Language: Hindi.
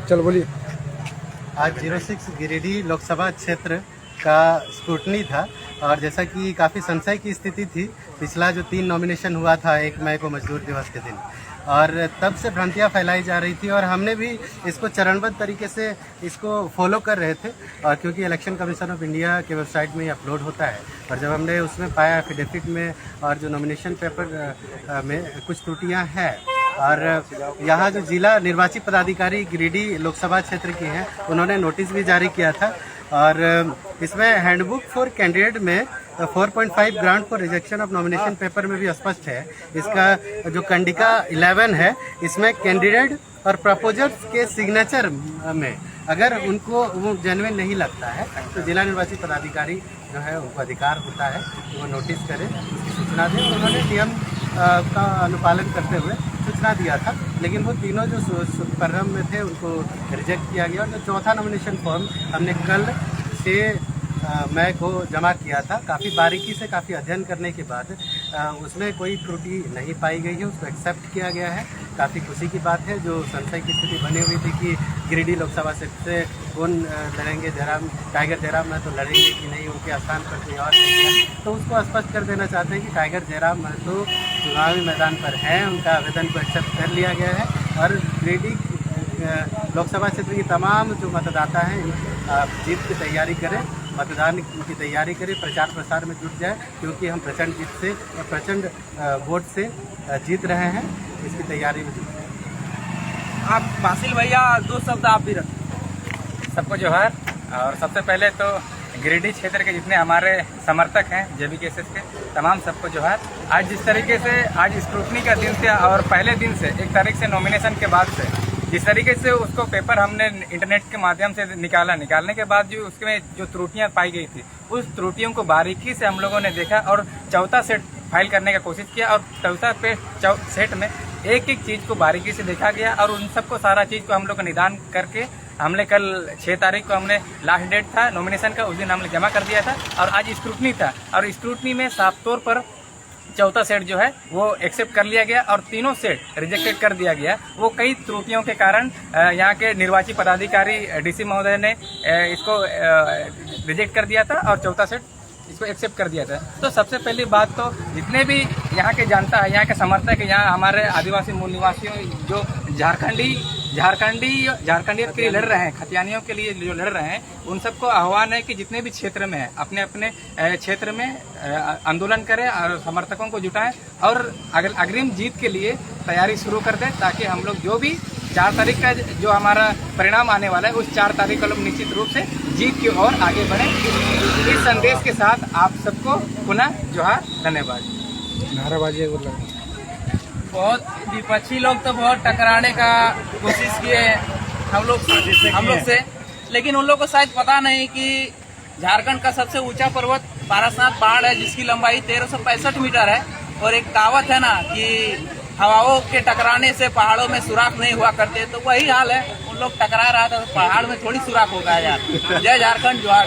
चलो बोलिए। आज 06 गिरिडीह लोकसभा क्षेत्र का स्क्रूटनी था और जैसा कि काफ़ी संशय की स्थिति थी, पिछला जो 3 नॉमिनेशन हुआ था 1 मई को मजदूर दिवस के दिन, और तब से भ्रांतियाँ फैलाई जा रही थी और हमने भी इसको चरणबद्ध तरीके से इसको फॉलो कर रहे थे। और क्योंकि इलेक्शन कमीशन ऑफ इंडिया के वेबसाइट में अपलोड होता है, और जब हमने उसमें पाया एफिडेविट में और जो नॉमिनेशन पेपर में कुछ त्रुटियां हैं, और यहाँ जो जिला निर्वाची पदाधिकारी गिरिडीह लोकसभा क्षेत्र की हैं, उन्होंने नोटिस भी जारी किया था। और इसमें हैंडबुक फॉर कैंडिडेट में 4.5 ground for rejection of nomination paper में भी स्पष्ट है। इसका जो कंडिका 11 है, इसमें कैंडिडेट और प्रपोजर्स के सिग्नेचर में अगर उनको वो जेन्युइन नहीं लगता है तो जिला निर्वाची पदाधिकारी जो है उनको अधिकार होता है कि वो नोटिस करें, उसकी सूचना दें। उन्होंने नियम का अनुपालन करते हुए सूचना दिया था, लेकिन वो तीनों जो सुपरम में थे उनको रिजेक्ट किया गया। और जो चौथा नॉमिनेशन फॉर्म हमने कल 6 मई को जमा किया था, काफ़ी बारीकी से काफ़ी अध्ययन करने के बाद उसमें कोई त्रुटि नहीं पाई गई है, उसको एक्सेप्ट किया गया है। काफ़ी खुशी की बात है। जो संशय की स्थिति बनी हुई थी कि गिरिडीह लोकसभा सीट से कौन लड़ेंगे, टाइगर जयराम महतो तो लड़ेंगे कि नहीं, उनके स्थान पर कोई और नहीं, तो उसको स्पष्ट कर देना चाहते हैं कि टाइगर जयराम महतो तो चुनावी मैदान पर हैं, उनका आवेदन को एक्सेप्ट कर लिया गया है। और गिरिडीह लोकसभा क्षेत्र की तमाम जो मतदाता हैं जीत की तैयारी करें, मतदान की तैयारी करें, प्रचार प्रसार में जुट जाए, क्योंकि हम प्रचंड वोट से जीत रहे हैं। इसकी तैयारी में जुट जाए। आप फासिल भैया 2 शब्द आप भी रखें। सबको जोहार। और सबसे पहले तो गिरिडीह क्षेत्र के जितने हमारे समर्थक हैं JBKSS के, तमाम सबको जोहार। आज जिस तरीके से आज स्क्रूटनी का दिन से और पहले दिन से 1 तारीख से नॉमिनेशन के बाद से जिस तरीके से उसको पेपर हमने इंटरनेट के माध्यम से निकालने के बाद जो उसमें जो त्रुटियां पाई गई थी, उस त्रुटियों को बारीकी से हम लोगों ने देखा और चौथा सेट फाइल करने का कोशिश किया। और चौथा सेट में एक एक चीज को बारीकी से देखा गया और उन सबको सारा चीज को हम लोग निदान करके हमने कल 6 तारीख को हमने लास्ट डेट था नॉमिनेशन का, उस दिन हमने जमा कर दिया था। और आज स्क्रूटनी था और स्क्रूटनी में साफ तौर पर चौथा सेट जो है वो एक्सेप्ट कर लिया गया और तीनों सेट रिजेक्टेड कर दिया गया। वो कई त्रुटियों के कारण यहाँ के निर्वाची पदाधिकारी DC महोदय ने इसको रिजेक्ट कर दिया था और चौथा सेट इसको एक्सेप्ट कर दिया था। तो सबसे पहली बात तो जितने भी यहाँ के जनता है, यहाँ के समर्थक है, यहाँ हमारे आदिवासी मूल निवासियों जो झारखंडियों के लिए लड़ रहे हैं, खतियानियों के लिए जो लड़ रहे हैं, उन सबको आह्वान है कि जितने भी क्षेत्र में है अपने अपने क्षेत्र में आंदोलन करें और समर्थकों को जुटाएं और अग्रिम जीत के लिए तैयारी शुरू कर दें, ताकि हम लोग जो भी 4 तारीख का जो हमारा परिणाम आने वाला है, उस 4 तारीख को लोग निश्चित रूप से जीत की ओर आगे बढ़ें। इस संदेश के साथ आप सबको पुनः जोहार, धन्यवाद। नाराबाजी बहुत विपक्षी लोग तो बहुत टकराने का कोशिश किए हम लोग से, लेकिन उन लोग को शायद पता नहीं कि झारखंड का सबसे ऊंचा पर्वत पारासात पहाड़ है, जिसकी लंबाई 1365 मीटर है। और एक कहावत है ना कि हवाओं के टकराने से पहाड़ों में सुराख नहीं हुआ करते, तो वही हाल है। उन लोग टकरा रहा था तो पहाड़ में थोड़ी सुराख होगा यार। जय झारखंड, जोहार।